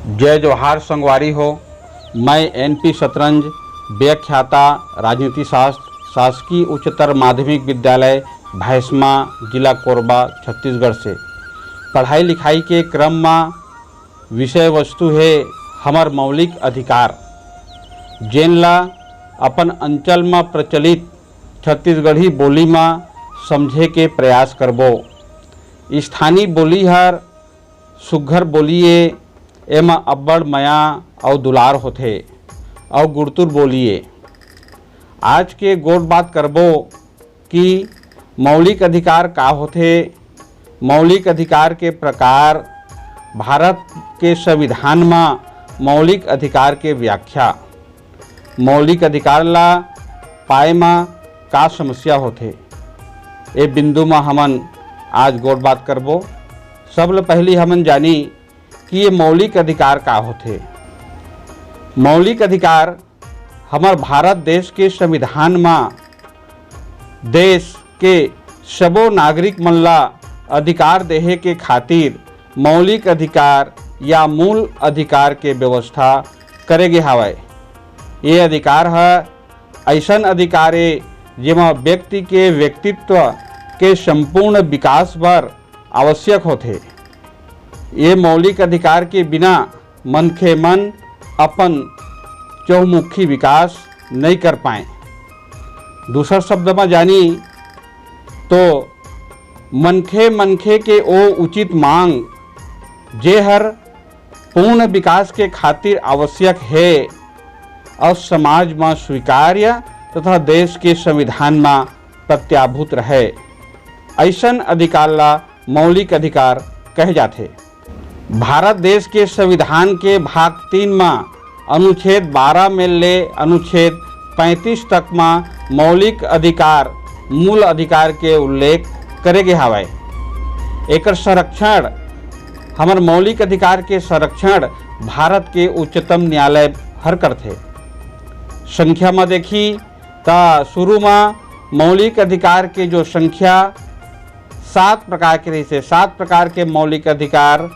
जय जोहार संगवारी हो। मैं एनपी शतरंज व्याख्याता राजनीति शास्त्र शासकीय उच्चतर माध्यमिक विद्यालय भैंसमा जिला कोरबा छत्तीसगढ़ से पढ़ाई लिखाई के क्रम में विषय वस्तु है हमार मौलिक अधिकार, जेनला अपन अंचल में प्रचलित छत्तीसगढ़ी बोली में समझे के प्रयास करबो। स्थानीय बोली हर सुघर बोलिए एमा अब्बड़ मया और दुलार होथे और गुड़तुर बोलिए। आज के गोट बात करबो कि मौलिक अधिकार का होथे, मौलिक अधिकार के प्रकार, भारत के संविधान में मौलिक अधिकार के व्याख्या, मौलिक अधिकार ला पाए में का समस्या होथे, ए बिंदु में हमन आज गोट बात करबो। सबले पहली हमन जानी कि ये मौलिक अधिकार का होथे। मौलिक अधिकार हमार भारत देश के संविधान में देश के सबो नागरिक मन ला अधिकार देहे के खातिर मौलिक अधिकार या मूल अधिकार के व्यवस्था करे गे हावय। ये अधिकार है ऐसन अधिकार है जेमा व्यक्ति के व्यक्तित्व के संपूर्ण विकास बर आवश्यक होथे। ये मौलिक अधिकार के बिना मनखे मन अपन चहुमुखी विकास नहीं कर पाए। दूसरा शब्द में जानी तो मनखे के ओ उचित मांग जे हर पूर्ण विकास के खातिर आवश्यक है और समाज में स्वीकार्य तथा देश के संविधान में प्रत्याभूत रहे, ऐसन अधिकार ला मौलिक अधिकार कहे जाते। भारत देश के संविधान के भाग 3 में अनुच्छेद 12 में ले अनुच्छेद 35 तक में मौलिक अधिकार मूल अधिकार के उल्लेख करे गे हावय। एकर संरक्षण हमार मौलिक अधिकार के संरक्षण भारत के उच्चतम न्यायालय हर करथे। संख्या में देखी तो शुरू में मौलिक अधिकार के जो संख्या 7 प्रकार के रही से, 7 प्रकार के मौलिक अधिकार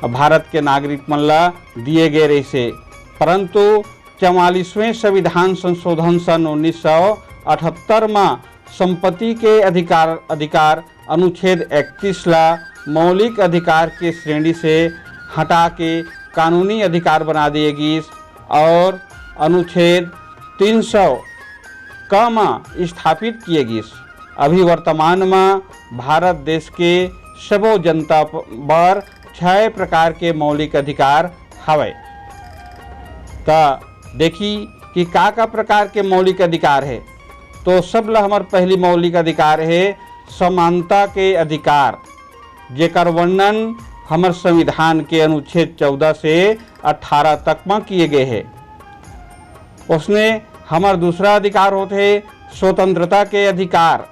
भारत के नागरिक मन ला दिए गए रही से, परंतु 44वें संविधान संशोधन सन 1978 में संपत्ति के अधिकार अनुच्छेद 31 ला मौलिक अधिकार के श्रेणी से हटा के कानूनी अधिकार बना दिए गई और अनुच्छेद 300 का में स्थापित किए गई। अभी वर्तमान में भारत देश के सबो जनता पर 6 प्रकार के मौलिक अधिकार हवे। तो देखी कि का प्रकार के मौलिक अधिकार है। तो सब ला हमार पहली मौलिक अधिकार है समानता के अधिकार, जेकर वर्णन हमार संविधान के अनुच्छेद 14 से 18 तक में किए गए हैं। उसने हमार दूसरा अधिकार होते स्वतंत्रता के अधिकार,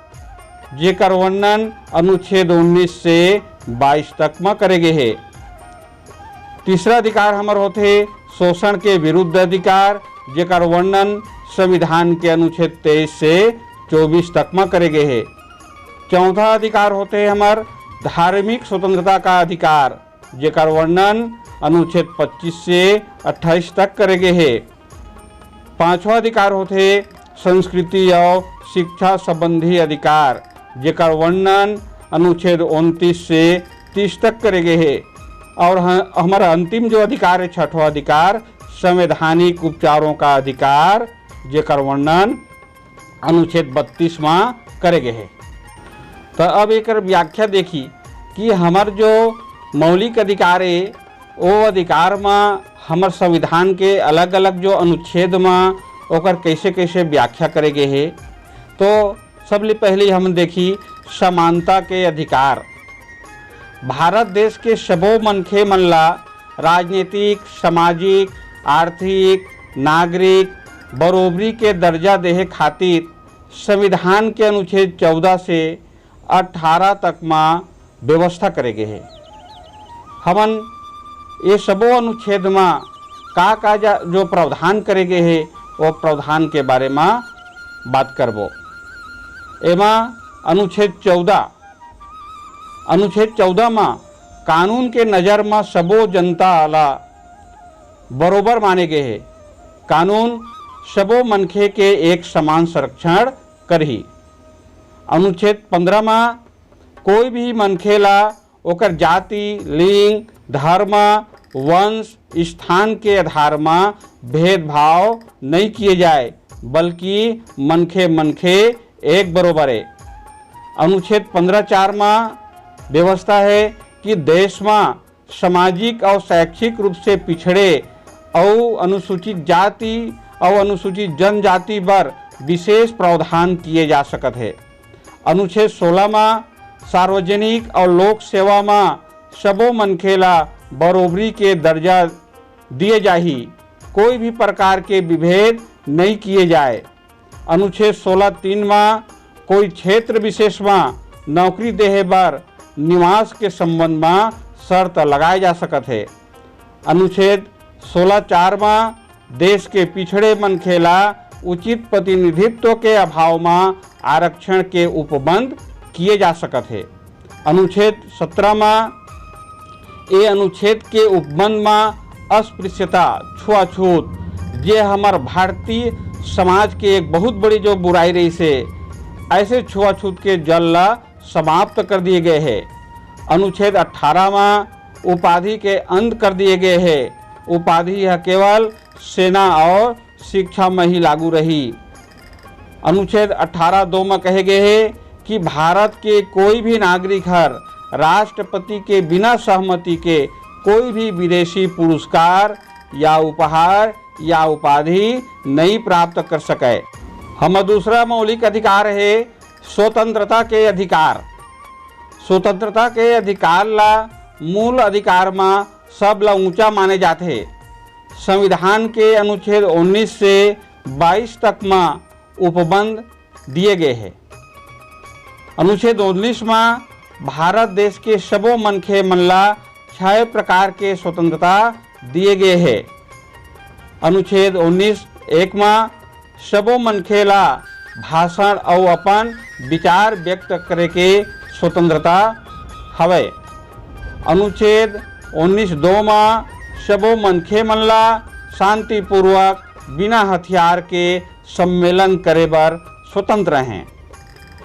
जेकर वर्णन अनुच्छेद 19 से 22 तक में करे गए है। तीसरा अधिकार हमार होते शोषण के विरुद्ध अधिकार, जेकर वर्णन संविधान के अनुच्छेद 23 से 24 तक में करे गए है। चौथा अधिकार होते हमार धार्मिक स्वतंत्रता का अधिकार, जेकर वर्णन अनुच्छेद 25 से 28 तक करे गए है। पांचवा अधिकार होते संस्कृति और शिक्षा संबंधी अधिकार, जेकर वर्णन अनुच्छेद 29 से 30 तक करे गए है। और हमारा अंतिम जो अधिकार है छठवां अधिकार संवैधानिक उपचारों का अधिकार, जेकर वर्णन अनुच्छेद 32 में करे गए है। तो अब एक व्याख्या देखी कि हमार जो मौलिक अधिकार है वो अधिकार में हमार संविधान के अलग अलग जो अनुच्छेद में ओकर कैसे कैसे व्याख्या करे गए है। तो सबले पहले हम देखी समानता के अधिकार। भारत देश के सबो मनखे मन ला राजनीतिक, सामाजिक, आर्थिक, नागरिक बरोबरी के दर्जा देहे खातिर संविधान के अनुच्छेद 14 से 18 तक में व्यवस्था करे गए है। हमन ये सबो अनुच्छेद में का जो प्रावधान करे गए है वो प्रावधान के बारे में बात करबो। एमा अनुच्छेद 14 में कानून के नज़र में सबो जनता ला बरोबर माने गए हैं। कानून सबो मनखे के एक समान संरक्षण करही। अनुच्छेद 15 में कोई भी मनखे ला ओकर जाति, लिंग, धर्म, वंश, स्थान के आधार में भेदभाव नहीं किए जाए, बल्कि मनखे मनखे एक बरोबर है। अनुच्छेद 15(4) में व्यवस्था है कि देश में सामाजिक और शैक्षिक रूप से पिछड़े और अनुसूचित जाति और अनुसूचित जनजाति पर विशेष प्रावधान किए जा सकते हैं। अनुच्छेद 16 में सार्वजनिक और लोक सेवा में सबो मनखे ला बरोबरी के दर्जा दिए जाही, कोई भी प्रकार के विभेद नहीं किए जाए। अनुच्छेद 16(3) में कोई क्षेत्र विशेष में नौकरी देहे बर निवास के संबंध में शर्त लगाए जा सकते है। अनुच्छेद 16(4) में देश के पिछड़े मनखे ला उचित प्रतिनिधित्व के अभाव में आरक्षण के उपबंध किए जा सकते हैं। अनुच्छेद 17 में ये अनुच्छेद के उपबंध में अस्पृश्यता, छुआछूत, ये हमार भारतीय समाज के एक बहुत बड़ी जो बुराई रही से, ऐसे छुआछूत के जल ला समाप्त कर दिए गए हैं। अनुच्छेद 18 में उपाधि के अंत कर दिए गए हैं। उपाधि यह केवल सेना और शिक्षा में ही लागू रही। अनुच्छेद 18(2) में कहे गए हैं कि भारत के कोई भी नागरिक हर राष्ट्रपति के बिना सहमति के कोई भी विदेशी पुरस्कार या उपहार या उपाधि नहीं प्राप्त कर सके। हम दूसरा मौलिक अधिकार है स्वतंत्रता के अधिकार। स्वतंत्रता के अधिकार ला मूल अधिकार में सब ला ऊंचा माने जाते हैं। संविधान के अनुच्छेद 19 से 22 तक में उपबंध दिए गए हैं। अनुच्छेद 19 में भारत देश के सबो मनखे मन ला 6 प्रकार के स्वतंत्रता दिए गए हैं। अनुच्छेद 19(1) में सबो मनखे ला भाषण और अपन विचार व्यक्त करे के स्वतंत्रता हवे। अनुच्छेद 19(2) में सबो मनखे मन ला शांतिपूर्वक बिना हथियार के सम्मेलन करे बर स्वतंत्र हैं।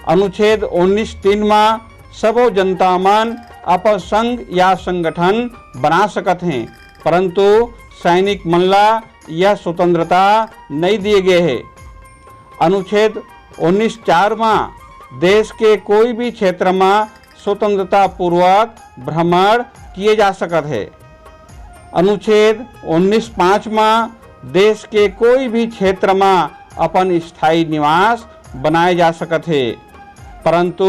अनुच्छेद 19(3) में सबो जनता मन अपन संघ या संगठन बना सकते हैं, परंतु सैनिक मन ला यह स्वतंत्रता नहीं दिए गए है। अनुच्छेद 19(4) में देश के कोई भी क्षेत्र में स्वतंत्रता पूर्वक भ्रमण किए जा सकते हैं। अनुच्छेद 19(5) में देश के कोई भी क्षेत्र में अपन स्थायी निवास बनाए जा सकते हैं, परंतु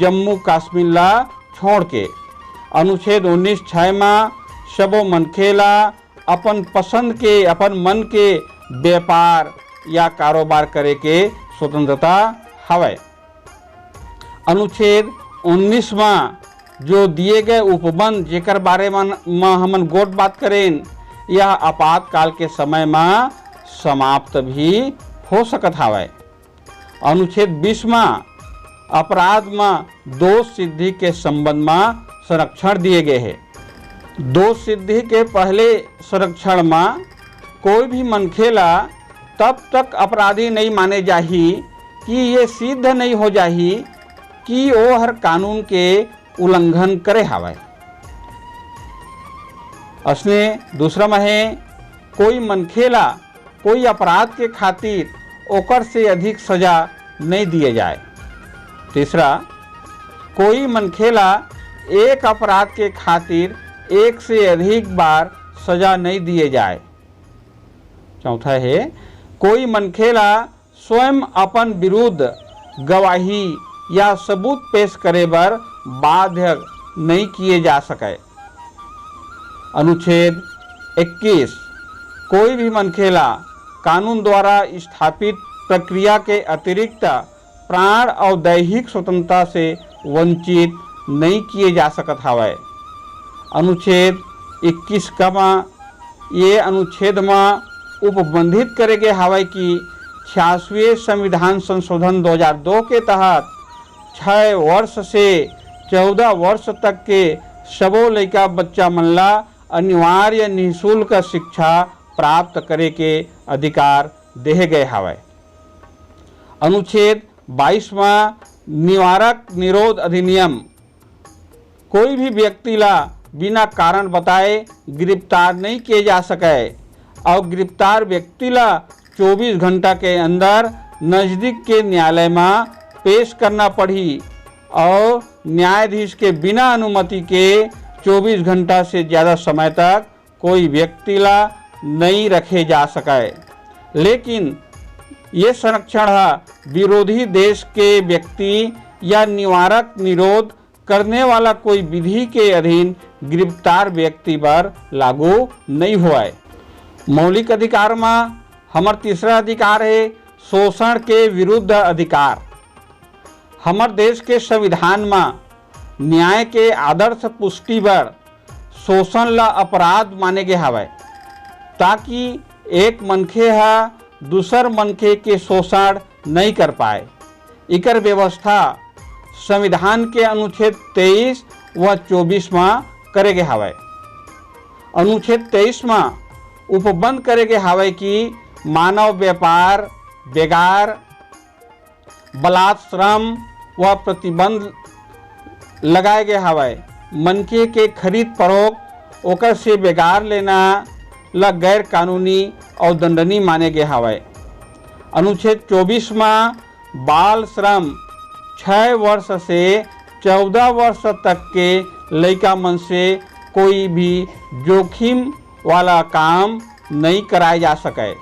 जम्मू कश्मीर ला छोड़ के। अनुच्छेद 19(6) में सबो मनखे ला अपन पसंद के, अपन मन के व्यापार या कारोबार करे के स्वतंत्रता हवे। अनुच्छेद 19 में जो दिए गए उपबंध जेकर बारे में हमन गोट बात करें, यह आपातकाल के समय में समाप्त भी हो सकत हवे। अनुच्छेद 20 में अपराध में दोष सिद्धि के संबंध में संरक्षण दिए गए हैं। दोष सिद्धि के पहले संरक्षण में कोई भी मनखे ला तब तक अपराधी नहीं माने जाही कि ये सिद्ध नहीं हो जाही कि वो हर कानून के उल्लंघन करे हवे। असने दूसरा में है कोई मनखे ला कोई अपराध के खातिर ओकर से अधिक सजा नहीं दिए जाए। तीसरा, कोई मनखे ला एक अपराध के खातिर एक से अधिक बार सजा नहीं दिए जाए। चौथा है कोई मनखे ला स्वयं अपन विरुद्ध गवाही या सबूत पेश करे बर बाध्य नहीं किए जा सके। अनुच्छेद 21 कोई भी मनखे ला कानून द्वारा स्थापित प्रक्रिया के अतिरिक्त प्राण और दैहिक स्वतंत्रता से वंचित नहीं किए जा सकत हवे। अनुच्छेद 21 का ये अनुच्छेद में उपबंधित करे गए हवे कि 86वें संविधान संशोधन 2002 के तहत 6 वर्ष से 14 वर्ष तक के सबो लड़का बच्चा मन ला अनिवार्य निःशुल्क शिक्षा प्राप्त करे के अधिकार देहे गए हवय। अनुच्छेद 22वां निवारक निरोध अधिनियम कोई भी व्यक्ति ला बिना कारण बताए गिरफ्तार नहीं किए जा सके और गिरफ्तार व्यक्ति ला 24 घंटा के अंदर नज़दीक के न्यायालय में पेश करना पड़ी और न्यायाधीश के बिना अनुमति के 24 घंटा से ज़्यादा समय तक कोई व्यक्ति ला नहीं रखे जा सके। लेकिन ये संरक्षण विरोधी देश के व्यक्ति या निवारक निरोध करने वाला कोई विधि के अधीन गिरफ्तार व्यक्ति पर लागू नहीं हुआ है। मौलिक अधिकार में हमार तीसरा अधिकार है शोषण के विरुद्ध अधिकार। हमार देश के संविधान में न्याय के आदर्श पुष्टि पर शोषण ला अपराध माने गए हवय, ताकि एक मनखे दूसर मनखे के शोषण नहीं कर पाए। इकर व्यवस्था संविधान के अनुच्छेद 23 व 24 में करे गए हवय। अनुच्छेद 23 में उपबंध करे गए हवय कि मानव व्यापार, बेगार, बलात्श्रम व प्रतिबंध लगाए गए हवय। मनखे के खरीद फरोख्त ओकर से बेगार लेना ला गैर कानूनी और दंडनीय माने गए हवय। अनुच्छेद 24 में बाल श्रम 6 वर्ष से 14 वर्ष तक के लड़का मन से कोई भी जोखिम वाला काम नहीं कराया जा सके।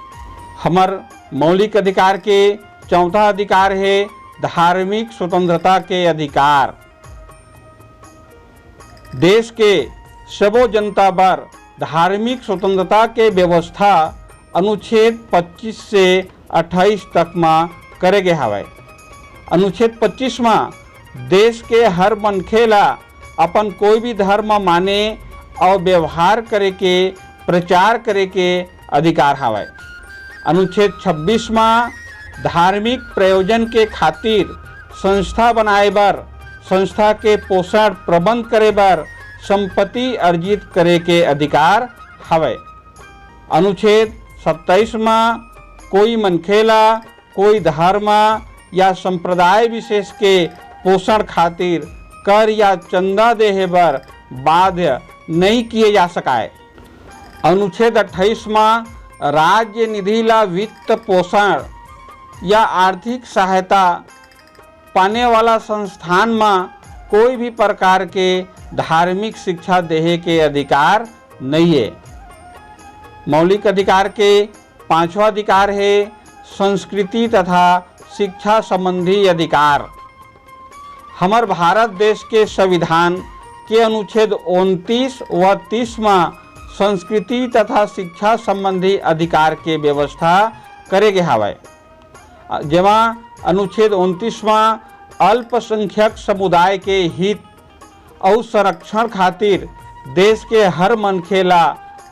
हमार मौलिक अधिकार के चौथा अधिकार है धार्मिक स्वतंत्रता के अधिकार। देश के सबो जनता पर धार्मिक स्वतंत्रता के व्यवस्था अनुच्छेद 25 से 28 तक में करे गए हवय। अनुच्छेद 25 में देश के हर मनखे ला अपन कोई भी धर्म माने और व्यवहार करे के प्रचार करे के अधिकार हवय। अनुच्छेद 26 में धार्मिक प्रयोजन के खातिर संस्था बनाए बर, संस्था के पोषण प्रबंध करे बर संपत्ति अर्जित करे के अधिकार हवय। अनुच्छेद 27 में कोई मनखे ला कोई धर्म या संप्रदाय विशेष के पोषण खातिर कर या चंदा देहे बर बाध्य नहीं किए जा सकाए। अनुच्छेद 28 में राज्य निधि ला वित्त पोषण या आर्थिक सहायता पाने वाला संस्थान में कोई भी प्रकार के धार्मिक शिक्षा देहे के अधिकार नहीं है। मौलिक अधिकार के पांचवा अधिकार है संस्कृति तथा शिक्षा संबंधी अधिकार। हमार भारत देश के संविधान के अनुच्छेद 29 व 30 में संस्कृति तथा शिक्षा संबंधी अधिकार के व्यवस्था करे गए हवय। जेमा अनुच्छेद 29 में अल्पसंख्यक समुदाय के हित और संरक्षण खातिर देश के हर मनखे ला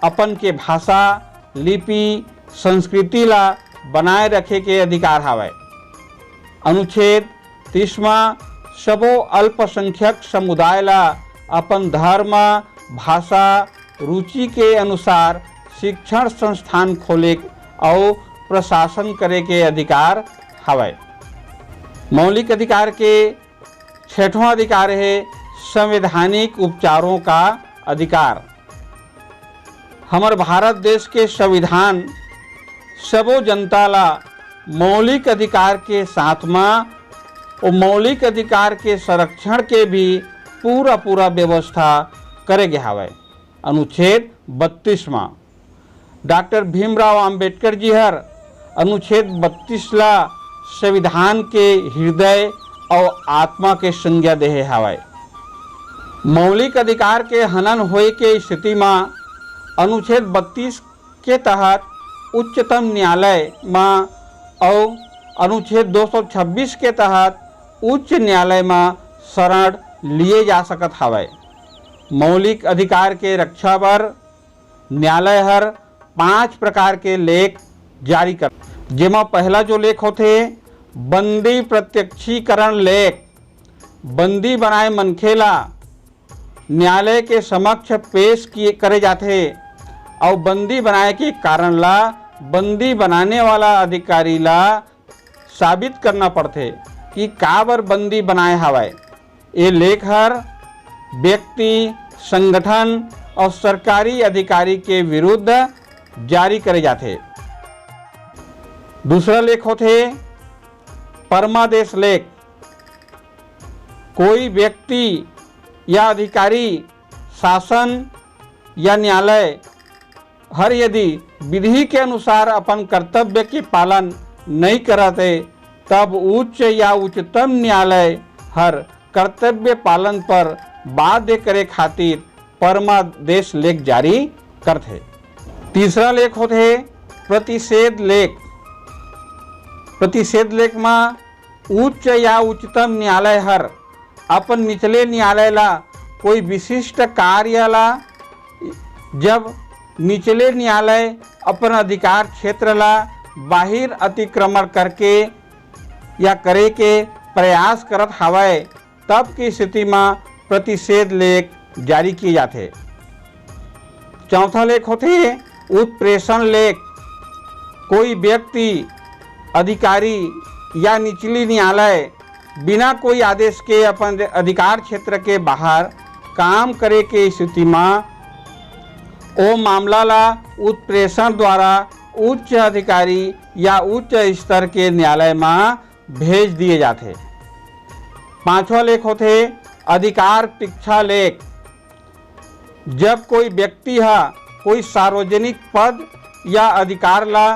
अपन के भाषा, लिपि, संस्कृति ला बनाए रखे के अधिकार हवय। अनुच्छेद 30 में सबो अल्पसंख्यक समुदाय ला अपन धर्म, भाषा, रुचि के अनुसार शिक्षण संस्थान खोले और प्रशासन करे के अधिकार हवय। मौलिक अधिकार के छठवां अधिकार है संवैधानिक उपचारों का अधिकार। हमार भारत देश के संविधान सबो जनता ला मौलिक अधिकार के साथ में और मौलिक अधिकार के संरक्षण के भी पूरा व्यवस्था करे गए हवय। अनुच्छेद 32 में डॉक्टर भीमराव अंबेडकर जी हर अनुच्छेद 32 ला संविधान के हृदय और आत्मा के संज्ञा देहे हवय। मौलिक अधिकार के हनन होए के स्थिति में अनुच्छेद 32 के तहत उच्चतम न्यायालय में और अनुच्छेद 226 के तहत उच्च न्यायालय में शरण लिए जा सकत हवय। मौलिक अधिकार के रक्षा पर न्यायालय हर 5 प्रकार के लेख जारी कर, जेमा पहला जो लेख होते बंदी प्रत्यक्षीकरण लेख। बंदी बनाए मनखे ला न्यायालय के समक्ष पेश किए करे जाते और बंदी बनाए के कारण ला बंदी बनाने वाला अधिकारी ला साबित करना पड़ते कि काबर बंदी बनाए हवाए। ये लेख हर व्यक्ति, संगठन और सरकारी अधिकारी के विरुद्ध जारी करे जाते। दूसरा लेख होते परमादेश लेख। कोई व्यक्ति या अधिकारी, शासन या न्यायालय हर यदि विधि के अनुसार अपन कर्तव्य के पालन नहीं करते तब उच्च या उच्चतम न्यायालय हर कर्तव्य पालन पर बाध्य करे खातिर परमादेश लेख जारी करते। तीसरा लेख होते प्रतिषेध लेख। प्रतिषेध लेख में उच्च या उच्चतम न्यायालय हर अपन निचले न्यायालय ला कोई विशिष्ट कार्य ला जब निचले न्यायालय अपन अधिकार क्षेत्र ला बाहिर अतिक्रमण करके या करे के प्रयास करत हवाए तब की स्थिति में प्रतिषेध लेख जारी किए जाते। चौथा लेख होते उत्प्रेषण लेख। कोई व्यक्ति, अधिकारी या निचली न्यायालय बिना कोई आदेश के अपन अधिकार क्षेत्र के बाहर काम करे के स्थिति में वो मामला ला उत्प्रेषण द्वारा उच्च अधिकारी या उच्च स्तर के न्यायालय में भेज दिए जाते। पांचवा लेख होते अधिकार परीक्षा लेख। जब कोई व्यक्ति है कोई सार्वजनिक पद या अधिकार ला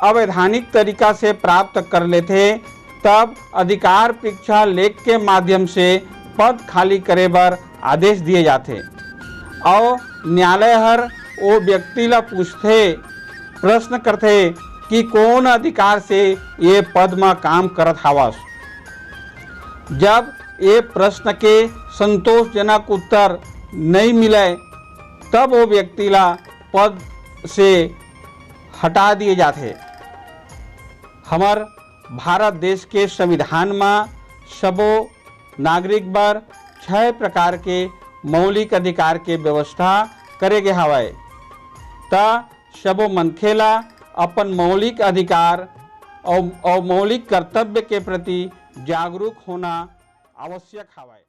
अवैधानिक तरीका से प्राप्त कर लेते तब अधिकार परीक्षा लेख के माध्यम से पद खाली करे बर आदेश दिए जाते और न्यायालय हर वो व्यक्ति ला पूछते, प्रश्न करते कि कौन अधिकार से ये पद में काम करत हवस। जब ये प्रश्न के संतोषजनक उत्तर नहीं मिले तब वो व्यक्ति ला पद से हटा दिए जाते। हमार भारत देश के संविधान में सबो नागरिक बर 6 प्रकार के मौलिक अधिकार के व्यवस्था करे गए हवाए। ता सबो मनखे ला अपन मौलिक अधिकार और मौलिक कर्तव्य के प्रति जागरूक होना आवश्यक हवाए।